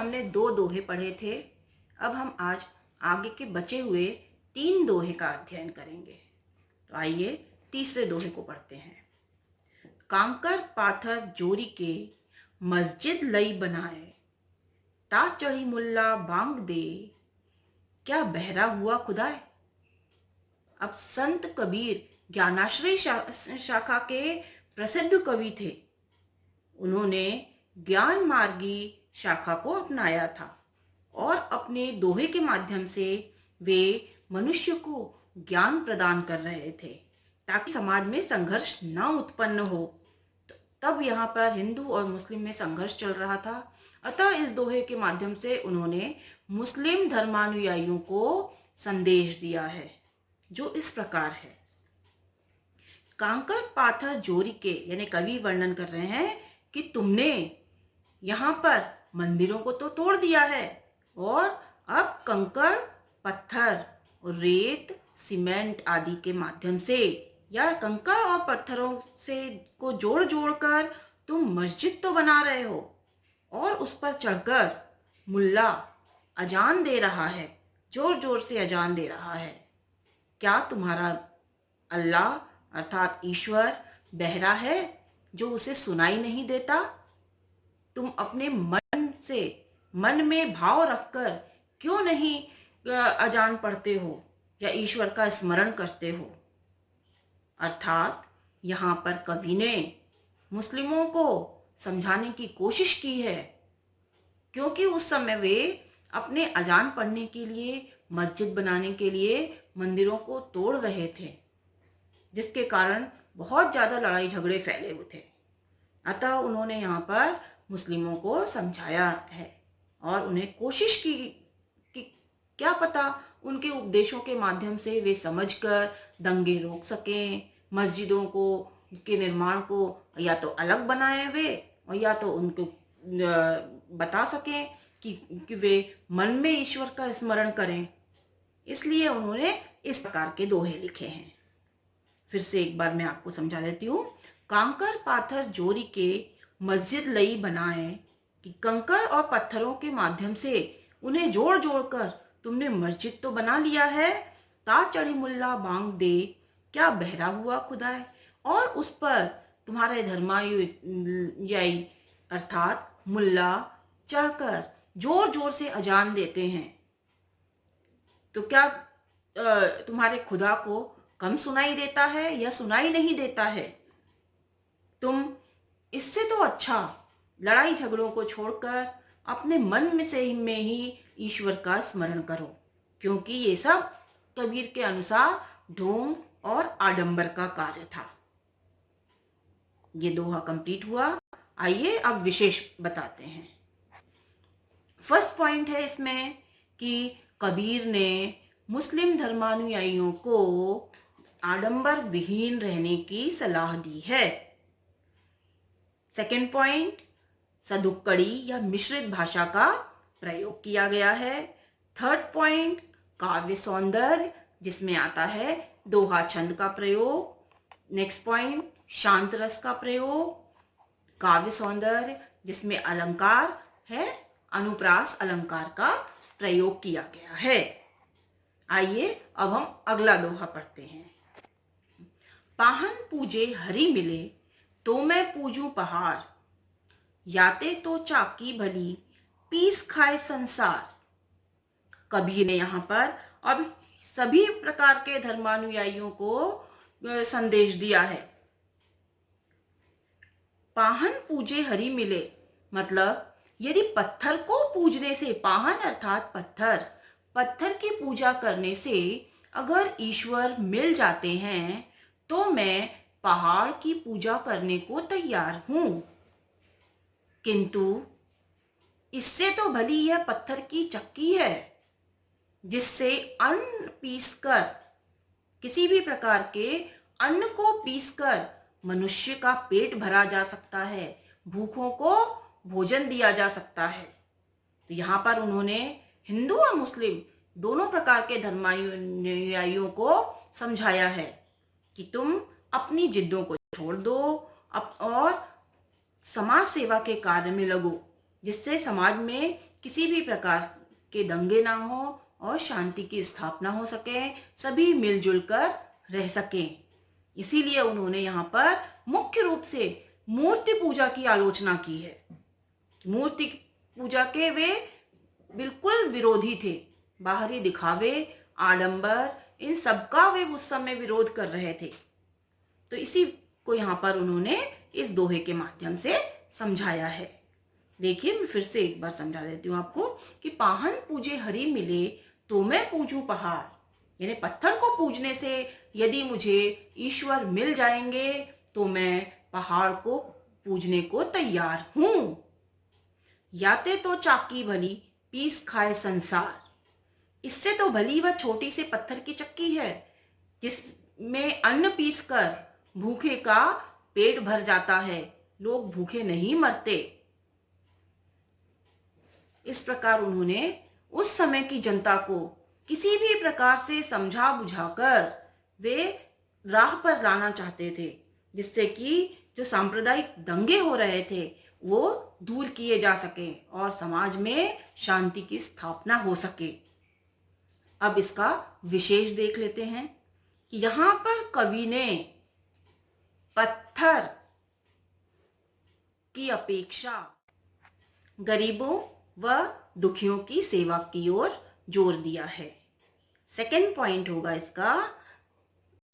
हमने 2 दोहे पढ़े थे। अब हम आज आगे के बचे हुए 3 दोहे का अध्ययन करेंगे। तो आइए तीसरे दोहे को पढ़ते हैं। कांकर पाथर जोरी के मस्जिद लई बनाए, ता चढ़ी मुल्ला बांग दे, क्या बहरा हुआ खुदाए। अब संत कबीर ज्ञानाश्रय शाखा के प्रसिद्ध कवि थे। उन्होंने ज्ञान मार्गी शाखा को अपनाया था और अपने दोहे के माध्यम से वे मनुष्य को ज्ञान प्रदान कर रहे थे ताकि समाज में संघर्ष न उत्पन्न हो। तब यहाँ पर हिंदू और मुस्लिम में संघर्ष चल रहा था। अतः इस दोहे के माध्यम से उन्होंने मुस्लिम धर्मानुयायियों को संदेश दिया है, जो इस प्रकार है। कांकर पाथर जोरी के, यानी कवि वर्णन कर रहे हैं कि तुमने यहाँ पर मंदिरों को तो तोड़ दिया है और अब कंकड़, पत्थर और रेत, सीमेंट आदि के माध्यम से या कंकड़ और पत्थरों से को जोड़ जोड़ कर तुम मस्जिद तो बना रहे हो और उस पर चढ़कर मुल्ला अजान दे रहा है, जोर जोर से अजान दे रहा है। क्या तुम्हारा अल्लाह अर्थात ईश्वर बहरा है जो उसे सुनाई नहीं देता? तुम अपने मन में भाव रखकर क्यों नहीं अजान पढ़ते हो या ईश्वर का स्मरण करते हो? अर्थात यहाँ पर कवि ने मुस्लिमों को समझाने की कोशिश की है, क्योंकि उस समय वे अपने अजान पढ़ने के लिए, मस्जिद बनाने के लिए मंदिरों को तोड़ रहे थे, जिसके कारण बहुत ज़्यादा लड़ाई झगड़े फैले हुए थे। अतः उन्होंने यहाँ पर मुस्लिमों को समझाया है और उन्हें कोशिश की कि क्या पता उनके उपदेशों के माध्यम से वे समझकर दंगे रोक सकें, मस्जिदों को के निर्माण को या तो अलग बनाए वे और या तो उनको बता सकें कि वे मन में ईश्वर का स्मरण करें। इसलिए उन्होंने इस प्रकार के दोहे लिखे हैं। फिर से एक बार मैं आपको समझा देती हूँ। कांकर पाथर जोरी के मस्जिद लई बनाए, कि कंकड़ और पत्थरों के माध्यम से उन्हें जोड़ जोड़ कर तुमने मस्जिद तो बना लिया है। ता चढ़ी मुल्ला बांग दे, क्या बहरा हुआ खुदाए। और उस पर तुम्हारे धर्मानुयायी अर्थात मुल्ला चढ़कर जोर जोर से अजान देते हैं, तो क्या तुम्हारे खुदा को कम सुनाई देता है या सुनाई नहीं देता है? तुम इससे तो अच्छा लड़ाई झगड़ों को छोड़कर अपने मन में ही ईश्वर का स्मरण करो, क्योंकि ये सब कबीर के अनुसार ढोंग और आडंबर का कार्य था। ये दोहा कंप्लीट हुआ। आइए अब विशेष बताते हैं। फर्स्ट पॉइंट है इसमें कि कबीर ने मुस्लिम धर्मानुयायियों को आडंबर विहीन रहने की सलाह दी है। सेकेंड पॉइंट, सदुक्कड़ी या मिश्रित भाषा का प्रयोग किया गया है। थर्ड पॉइंट, काव्य सौंदर्य, जिसमें आता है दोहा छंद का प्रयोग। नेक्स्ट पॉइंट, शांत रस का प्रयोग। काव्य सौंदर्य जिसमें अलंकार है, अनुप्रास अलंकार का प्रयोग किया गया है। आइए अब हम अगला दोहा पढ़ते हैं। पाहन पूजे हरि मिले, तो मैं पूजूं पहाड़, याते तो चाकी भली, पीस खाए संसार। कबीर ने यहाँ पर अब सभी प्रकार के धर्मानुयायियों को संदेश दिया है। पाहन पूजे हरि मिले मतलब यदि पत्थर को पूजने से, पाहन अर्थात पत्थर की पूजा करने से अगर ईश्वर मिल जाते हैं तो मैं पहाड़ की पूजा करने को तैयार हूं, किंतु इससे तो भली यह पत्थर की चक्की है जिससे अन्न पीसकर, किसी भी प्रकार के अन्न को पीसकर मनुष्य का पेट भरा जा सकता है, भूखों को भोजन दिया जा सकता है। तो यहाँ पर उन्होंने हिंदू और मुस्लिम दोनों प्रकार के धर्मानुयायियों को समझाया है कि तुम अपनी जिद्दों को छोड़ दो और समाज सेवा के कार्य में लगो, जिससे समाज में किसी भी प्रकार के दंगे ना हो और शांति की स्थापना हो सके, सभी मिलजुल कर रह सकें। इसीलिए उन्होंने यहाँ पर मुख्य रूप से मूर्ति पूजा की आलोचना की है। मूर्ति पूजा के वे बिल्कुल विरोधी थे। बाहरी दिखावे, आडंबर, इन सबका वे उस समय विरोध कर रहे थे। तो इसी को यहाँ पर उन्होंने इस दोहे के माध्यम से समझाया है। देखिए, मैं फिर से एक बार समझा देती हूँ आपको कि पाहन पूजे हरि मिले तो मैं पूजूं पहाड़, यानी पत्थर को पूजने से यदि मुझे ईश्वर मिल जाएंगे तो मैं पहाड़ को पूजने को तैयार हूं। याते तो चाकी भली पीस खाए संसार, इससे तो भली वह छोटी से पत्थर की चक्की है जिसमें अन्न पीस कर भूखे का पेट भर जाता है, लोग भूखे नहीं मरते। इस प्रकार उन्होंने उस समय की जनता को किसी भी प्रकार से समझा बुझाकर वे राह पर लाना चाहते थे, जिससे कि जो सांप्रदायिक दंगे हो रहे थे वो दूर किए जा सके और समाज में शांति की स्थापना हो सके। अब इसका विशेष देख लेते हैं कि यहाँ पर कवि ने पत्थर की अपेक्षा गरीबों व दुखियों की सेवा की ओर जोर दिया है। सेकंड पॉइंट होगा इसका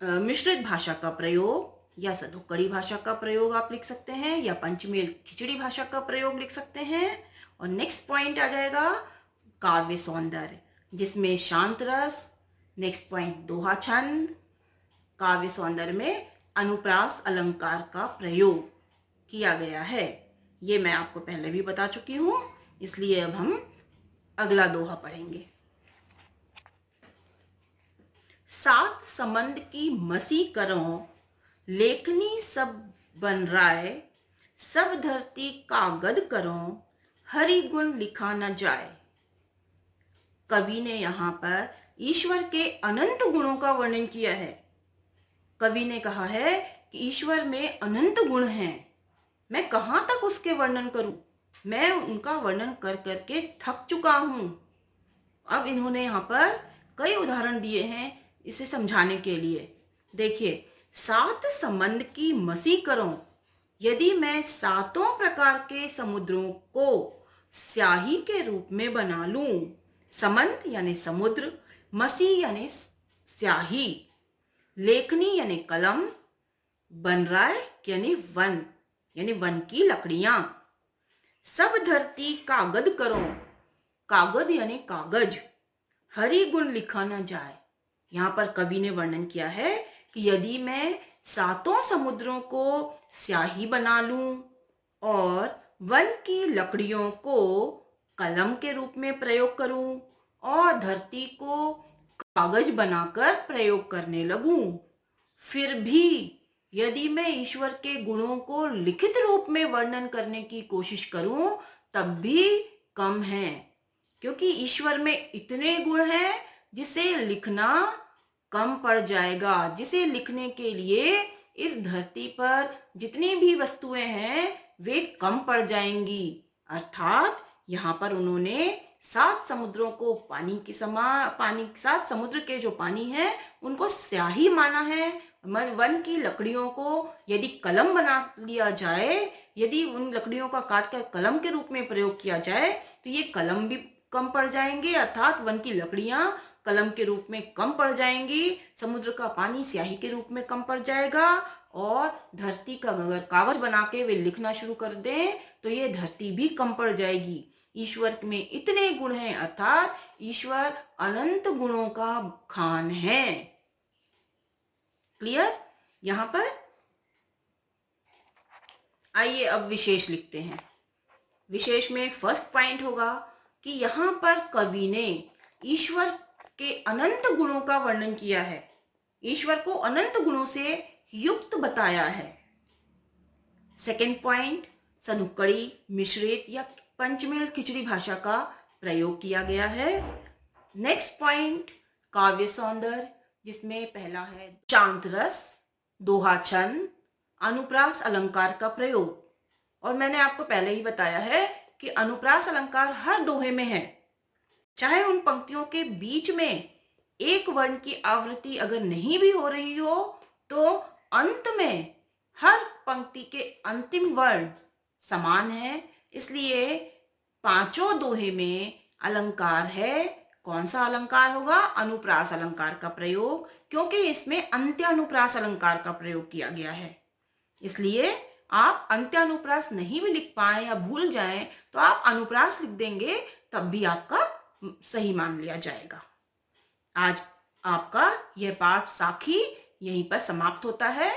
मिश्रित भाषा का प्रयोग, या सधुक्कड़ी भाषा का प्रयोग आप लिख सकते हैं, या पंचमेल खिचड़ी भाषा का प्रयोग लिख सकते हैं। और नेक्स्ट पॉइंट आ जाएगा काव्य सौंदर्य, जिसमें शांत रस। नेक्स्ट पॉइंट दोहा छंद। काव्य सौंदर्य में अनुप्रास अलंकार का प्रयोग किया गया है। ये मैं आपको पहले भी बता चुकी हूँ, इसलिए अब हम अगला दोहा पढ़ेंगे। सात समंद की मसी करो, लेखनी सब बन राय, सब धरती कागद करो, हरि गुण लिखा न जाए। कवि ने यहाँ पर ईश्वर के अनंत गुणों का वर्णन किया है। कवि ने कहा है कि ईश्वर में अनंत गुण हैं, मैं कहाँ तक उसके वर्णन करूं, मैं उनका वर्णन कर करके थक चुका हूं। अब इन्होंने यहाँ पर कई उदाहरण दिए हैं इसे समझाने के लिए। देखिए, सात संबंध की मसी करो, यदि मैं सातों प्रकार के समुद्रों को स्याही के रूप में बना लूं, समंद यानी समुद्र, मसी यानी स्याही, लेखनी यानी कलम, बनराय यानी वन की लकड़ियां, सब धरती कागद करो, कागद यानी कागज, हरि गुण लिखा न जाए। यहाँ पर कवि ने वर्णन किया है कि यदि मैं सातों समुद्रों को स्याही बना लूं और वन की लकड़ियों को कलम के रूप में प्रयोग करूं और धरती को कागज बनाकर प्रयोग करने लगूं, फिर भी यदि मैं ईश्वर के गुणों को लिखित रूप में वर्णन करने की कोशिश करूं तब भी कम है, क्योंकि ईश्वर में इतने गुण हैं जिसे लिखना कम पड़ जाएगा। जिसे लिखने के लिए इस धरती पर जितनी भी वस्तुएं हैं वे कम पड़ जाएंगी। अर्थात यहाँ पर उन्होंने सात समुद्रों को सात समुद्र के जो पानी है उनको स्याही माना है। वन की लकड़ियों को यदि कलम बना लिया जाए, यदि उन लकड़ियों का काट कर कलम के रूप में प्रयोग किया जाए तो ये कलम भी कम पड़ जाएंगे, अर्थात वन की लकड़ियां कलम के रूप में कम पड़ जाएंगी, समुद्र का पानी स्याही के रूप में कम पड़ जाएगा, और धरती का अगर कागज बना के वे लिखना शुरू कर दें तो ये धरती भी कम पड़ जाएगी। ईश्वर में इतने गुण हैं, अर्थात ईश्वर अनंत गुणों का खान है। क्लियर? यहां पर आइए अब विशेष लिखते हैं। विशेष में फर्स्ट पॉइंट होगा कि यहाँ पर कवि ने ईश्वर के अनंत गुणों का वर्णन किया है, ईश्वर को अनंत गुणों से युक्त बताया है। सेकंड पॉइंट, सधुक्कड़ी, मिश्रित या पंचमेल खिचड़ी भाषा का प्रयोग किया गया है। नेक्स्ट पॉइंट, काव्य सौंदर्य, जिसमें पहला है शांत रस, दोहा छंद, अनुप्रास अलंकार का प्रयोग। और मैंने आपको पहले ही बताया है कि अनुप्रास अलंकार हर दोहे में है। चाहे उन पंक्तियों के बीच में एक वर्ण की आवृत्ति अगर नहीं भी हो रही हो, तो अंत में हर पंक्ति के अंतिम वर्ण समान है। इसलिए पांचों दोहे में अलंकार है। कौन सा अलंकार होगा? अनुप्रास अलंकार का प्रयोग, क्योंकि इसमें अंत्यानुप्रास अलंकार का प्रयोग किया गया है। इसलिए आप अंत्यानुप्रास नहीं भी लिख पाए या भूल जाएं तो आप अनुप्रास लिख देंगे, तब भी आपका सही मान लिया जाएगा। आज आपका यह पाठ साखी यहीं पर समाप्त होता है।